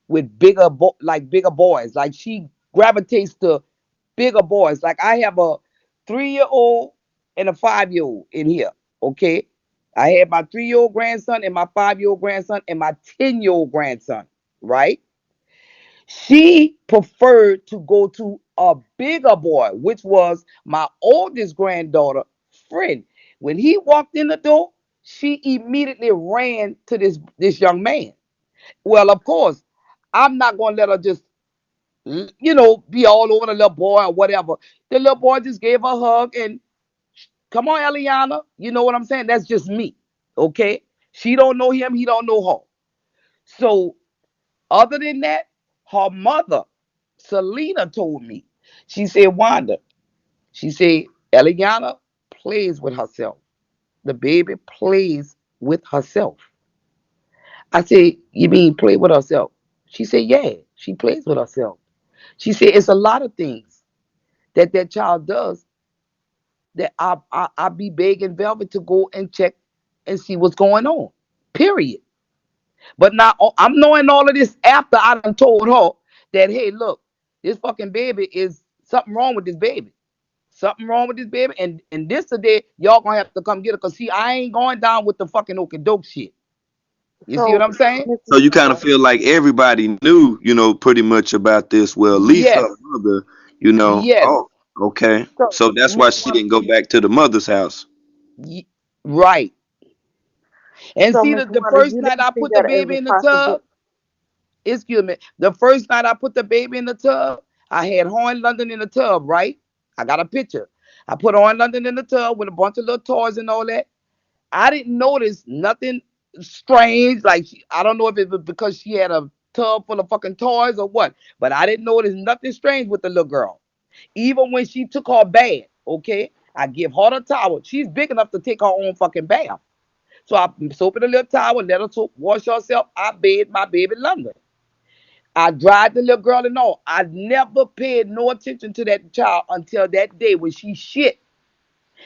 with bigger boys. Like she gravitates to bigger boys. Like I have a 3-year-old and a 5-year-old in here. Okay. I had my 3-year-old grandson and my 5-year-old grandson and my 10-year-old grandson. Right. She preferred to go to a bigger boy, which was my oldest granddaughter, friend. When he walked in the door, she immediately ran to this young man. Well, of course, I'm not gonna let her just be all over the little boy or whatever. The little boy just gave her a hug and come on, Eliana. You know what I'm saying? That's just me. Okay. She don't know him, he don't know her. So other than that, her mother, Selena, told me. She said, Wanda, she said, Eliana plays with herself. The baby plays with herself. I said, you mean play with herself? She said, yeah, she plays with herself. She said, it's a lot of things that child does that I be begging Velvet to go and check and see what's going on. Period. But now I'm knowing all of this after I done told her that, hey, look, this fucking baby is something wrong with this baby. Something wrong with this baby. And this today, y'all gonna have to come get her. Cause see, I ain't going down with the fucking okie doke shit. You see what So, I'm saying? Miss So you kind Linda, of feel like everybody knew, pretty much about this. Well, at least her Yes. mother, You know. Yes. Oh, okay. So So that's you why she want didn't go back to the mother's house. Right. And so see, Miss the Wanda, first you night didn't I see put the that as baby a in the possible. tub, excuse me, the first night I put the baby in the tub, I had Horn London in the tub, right? I got a picture. I put Horn London in the tub with a bunch of little toys and all that. I didn't notice nothing strange. Like, I don't know if it was because she had a tub full of fucking toys or what, but I didn't notice nothing strange with the little girl. Even when she took her bath, okay, I give her the towel. She's big enough to take her own fucking bath. So I soap in a little towel, let her wash herself. I bathed my baby London. I dried the little girl and all. I never paid no attention to that child until that day when she shit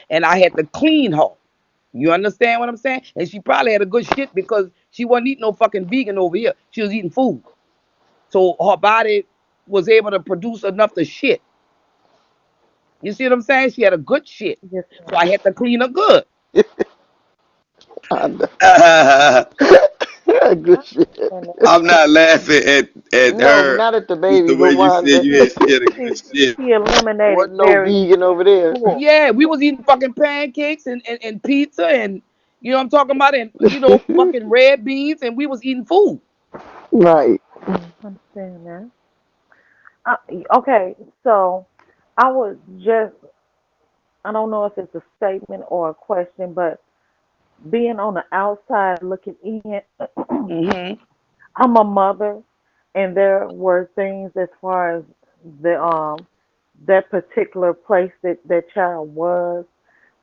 and I had to clean her. You understand what I'm saying? And she probably had a good shit because she wasn't eating no fucking vegan over here. She was eating food. So her body was able to produce enough to shit. You see what I'm saying? She had a good shit. Yes, So I had to clean her good. Good shit. I'm not laughing at No, her. not at the It's the baby, way but you said Wanda. she had a good shit. she eliminated Wasn't no very vegan over there. poor. Yeah, we was eating fucking pancakes and pizza and you know what I'm talking about and fucking red beans and we was eating food. Right. Understand that? Uh, okay, so I would just, I don't know if it's a statement or a question, but being on the outside looking in, Hmm. I'm a mother, and there were things as far as the that particular place that that child was,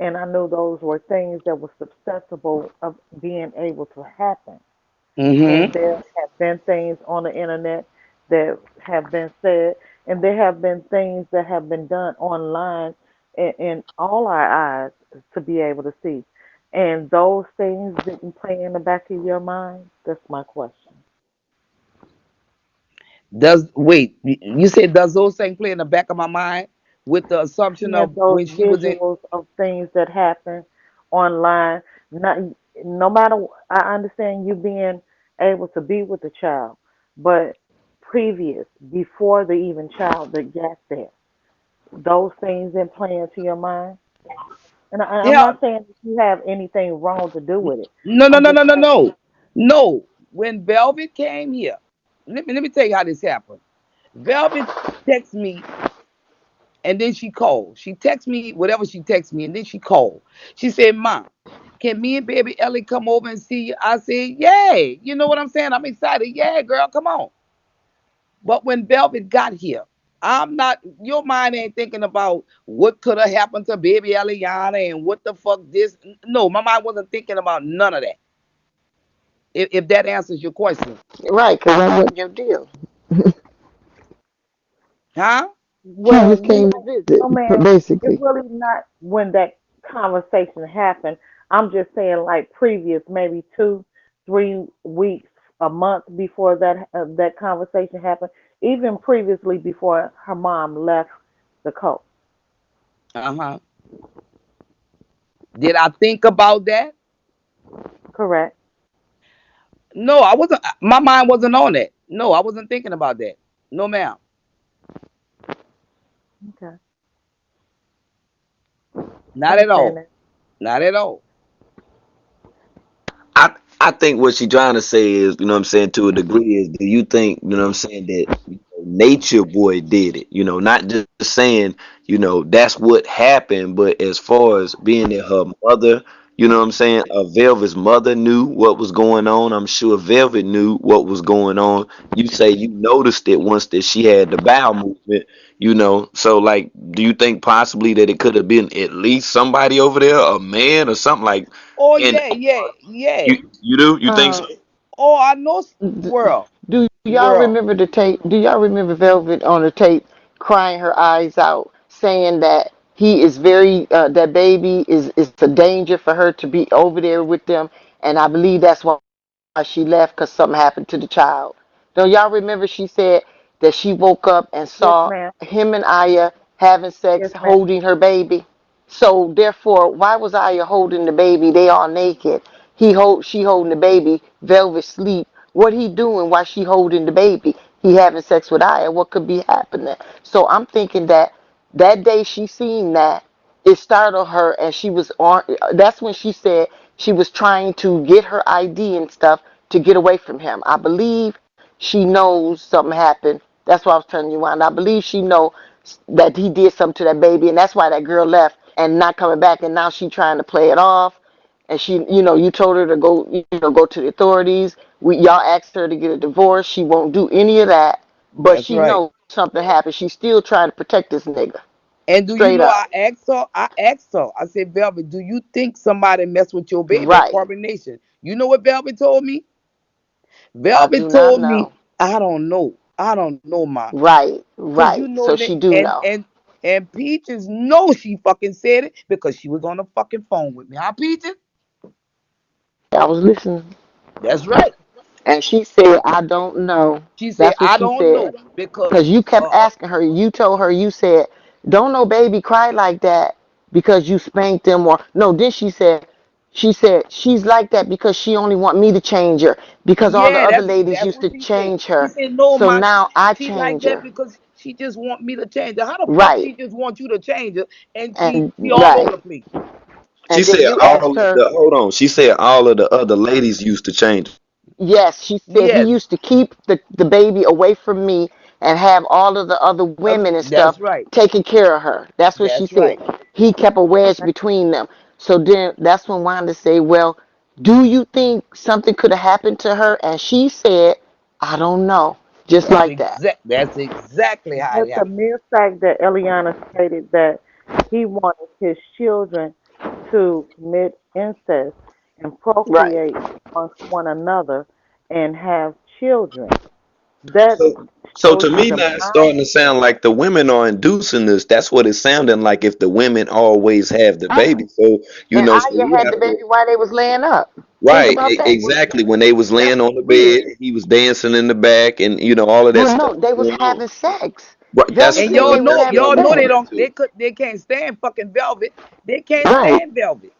and I knew those were things that were susceptible of being able to happen. And Hmm. there have been things on the internet that have been said, and there have been things that have been done online in all our eyes to be able to see. And those things didn't play in the back of your mind? That's my question. Does wait, you said does those things play in the back of my mind with the assumption Yeah, of those when she was in visuals of things that happen online. Not, no matter, I understand you being able to be with the child, but previous, before the even child that got there, those things didn't play into your mind. And I'm yeah, not saying that you have anything wrong to do with it. no no I'm no just no no asking. no no when Velvet came here, let me tell you how this happened. Velvet texted me and then she called. She texted me whatever she texted me and then she called. She said, "Mom, can me and baby Ellie come over and see you?" I said, "Yay!" You know what I'm saying? I'm excited. Yeah, girl, come on. But when Velvet got here, I'm not. Your mind ain't thinking about what could have happened to baby Eliana and what the fuck this. No, my mind wasn't thinking about none of that. If that answers your question, Right, because that wasn't your deal. huh? She Well, just came to visit, no, man, it's basically. really not when that conversation happened. I'm just saying, like previous, maybe 2, 3 weeks, a month before that conversation happened. Even previously, before her mom left the coast. Uh huh. Did I think about that? Correct. No, I wasn't. My mind wasn't on that. No, I wasn't thinking about that. No, ma'am. Okay. Not at Understand all. that. Not at all. I think what she trying to say is, you know what I'm saying, to a degree is, do you think, you know what I'm saying, that Nature Boy did it? You know, not just saying, you know, that's what happened, but as far as being that her mother, you know what I'm saying, Velvet's mother knew what was going on. I'm sure Velvet knew what was going on. You say you noticed it once that she had the bowel movement, you know. So like, do you think possibly that it could have been at least somebody over there, a man or something like, Oh and yeah, yeah, yeah. you do? You think so? Uh, Oh, I know. d- World, do y'all world. remember the tape? Do y'all remember Velvet on the tape crying her eyes out, saying that he is that baby is a danger for her to be over there with them, and I believe that's why she left because something happened to the child. Don't y'all remember she said that she woke up and Yes, saw ma'am. him and Aya having sex, Yes, ma'am. holding her baby? So therefore, why was Aya holding the baby? They all naked. She holding the baby. Velvet sleep. What he doing while she holding the baby? he having sex with Aya, what could be happening? So I'm thinking that that day she seen that, it startled her, and she was on. That's when she said she was trying to get her ID and stuff to get away from him. I believe she knows something happened. That's why I was telling you, and I believe she know that he did something to that baby, and that's why that girl left and not coming back. And now she trying to play it off. And she, you told her to go, go to the authorities. Y'all asked her to get a divorce. She won't do any of that. But That's she right. knows something happened. She's still trying to protect this nigga. And do you Straight know up. I asked her, I said, Velvet, do you think somebody messed with your baby at Right. Coronation? You know what Velvet told me? I Velvet do not told me, know. I don't know. I don't know, ma. Right. Cause you Right. know So that she do and know. and and Peaches know she fucking said it because she was on the fucking phone with me. Huh, Peaches? I was listening. That's right. And she said, I don't know. She said, That's what I she don't said. know because Because you kept asking her, you told her, you said, don't no baby cry like that because you spanked them, or no, then she said she's like that because she only want me to change her because all the yeah, other that's ladies that's used what to she said. change She her. said, no, So ma, now I she like change that her. because she just want me to change her. How the fuck Right. she just want you to change her and she And she all over right. the place? She And then said you all asked of her, the hold on. She said all of the other ladies used to change. yes, she said he Yes, used to keep the baby away from me and have all of the other women and stuff that's right. taking care of her. That's what she That's said. right. He kept a wedge between them. So then that's when Wanda said, well, do you think something could have happened to her? And she said, I don't know. Just like that. That's exactly how But it the happened. mere fact that Eliana stated that he wanted his children to commit incest and Right. procreate amongst one another and have children, that So shows to you me the now it's starting to mindset. sound like the women are inducing this. That's what it's sounding like if the women always have the Right. baby. So And so Aya you had the have to baby while they was laying up. Think right, about that. exactly. When they was That's laying on the bed, weird. he was dancing in the back and all of that Well, stuff no, they was going on. having sex. Right. That's Velvet And what said they was having y'all I'm know sex. they referring don't to. they can't stand fucking Velvet. They can't Right. stand Velvet.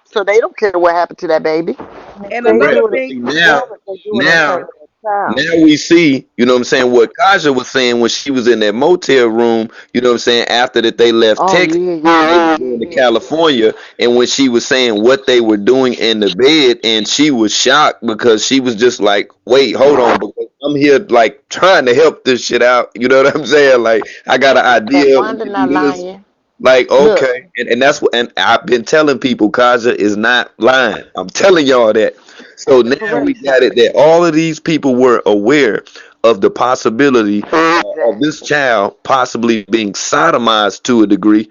So they don't care what happened to that baby. And if And they Right. another do it But thing, see in velvet, they do it in now front of their child. Now we see, you know what I'm saying, what Kaja was saying when she was in that motel room, you know what I'm saying, after that they left Oh Texas, yeah, they were yeah, going to yeah, California, and when she was saying what they were doing in the bed, and she was shocked because she was just like, wait, hold on, because I'm here like trying to help this shit out, you know what I'm saying? Like, I got an yeah. And idea, we Wanda can do not this. lying. Like, Look, okay. And that's what, and I've been telling people Kaja is not lying. I'm telling y'all that. So That's now we correct. got it that all of these people were aware of the possibility of exactly. this child possibly being sodomized to a degree,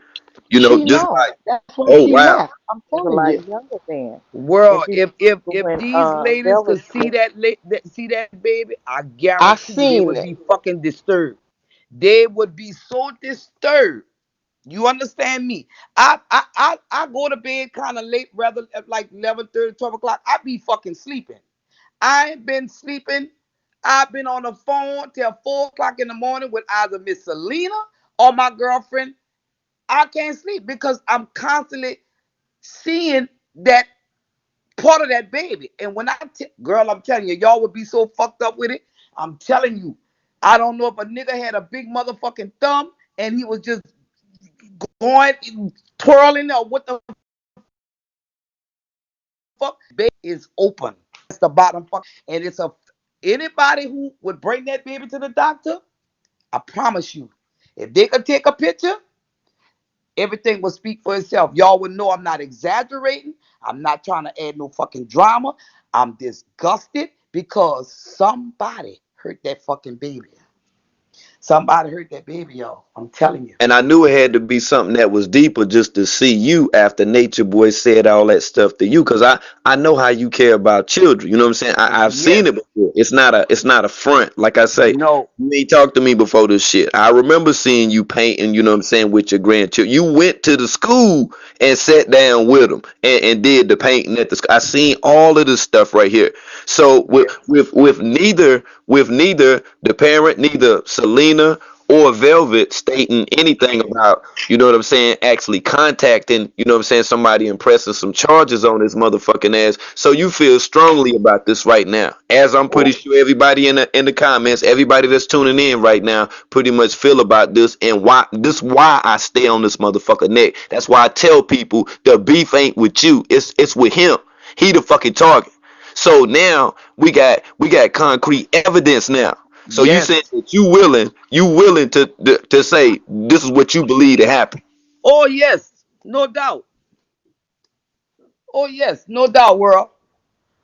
She just know. like, That's why oh she wow. left. I'm Was a telling lot you. younger then. If world, you if when these ladies Velvet could see see that baby, I I guarantee you they seen would it. be fucking disturbed. They would be so disturbed. You understand me? I go to bed kind of late, rather at like 11:30, 12 o'clock. I be fucking sleeping. I ain't been sleeping. I've been on the phone till 4 o'clock in the morning with either Miss Selena or my girlfriend. I can't sleep because I'm constantly seeing that part of that baby. And when girl, I'm telling you, y'all would be so fucked up with it. I'm telling you. I don't know if a nigga had a big motherfucking thumb and he was just going twirling or what the fuck. Baby is open. That's the bottom fuck. And it's a anybody who would bring that baby to the doctor, I promise you, if they could take a picture, everything will speak for itself. Y'all would know I'm not exaggerating. I'm not trying to add no fucking drama. I'm disgusted because somebody hurt that fucking baby. Somebody hurt that baby, y'all. I'm telling you. And I knew it had to be something that was deeper just to see you after Nature Boy said all that stuff to you. Cause I know how you care about children. You know what I'm saying? I've seen Yes. it before. It's not a front. Like I say, No. you ain't talked to me before this shit. I remember seeing you painting, you know what I'm saying, with your grandchildren. You went to the school and sat down with them and did the painting at the school. I seen all of this stuff right here. So Yes. with neither the parent, neither Selena or Velvet stating anything about, you know what I'm saying, actually contacting, you know what I'm saying, somebody and pressing some charges on his motherfucking ass. So you feel strongly about this right now. As I'm pretty Oh, sure everybody in the comments, everybody that's tuning in right now pretty much feel about this, and why I stay on this motherfucker neck. That's why I tell people the beef ain't with you. It's with him. He the fucking target. So now we got concrete evidence now. So you yes. said that you willing to say this is what you believe to happen. Oh, yes. No doubt. Oh, yes. No doubt, world.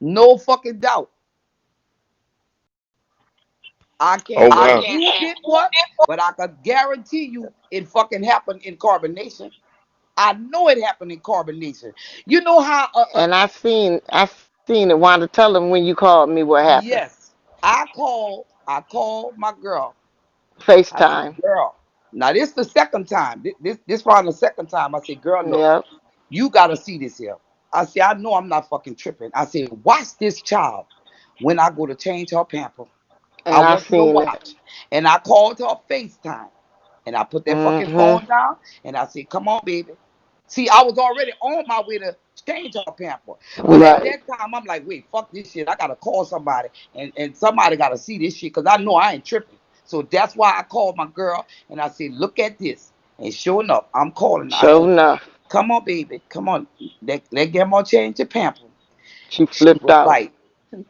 No fucking doubt. I Oh can't say wow. who did what, but I can guarantee you it fucking happened in Carbonation. I know it happened in Carbonation. You know how? And I seen it. Wanda, tell them when you called me what happened. Yes, I called my girl. I said, FaceTime. girl. Now this the second time. This probably the second time. I said, girl, look, Yep. you gotta see this here. I said, I know I'm not fucking tripping. I said, watch this child when I go to change her pamper. I And I want you to seen it. watch. And I called her FaceTime. And I put that fucking Mhm. phone down and I said, come on, baby. See, I was already on my way to change her pamper. But at Right. that time, I'm like, wait, fuck this shit. I gotta call somebody. And somebody gotta see this shit because I know I ain't tripping. So that's why I called my girl and I said, look at this. And sure enough, I'm calling her. I Sure said, enough, come on, baby. Come on. Let grandma change your pamper. she She flipped was out. like,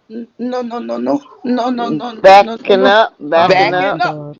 no, no, no, no, no, no, no, no, no, no, no, Backing no. up, backing Oh my up. Backing up. God.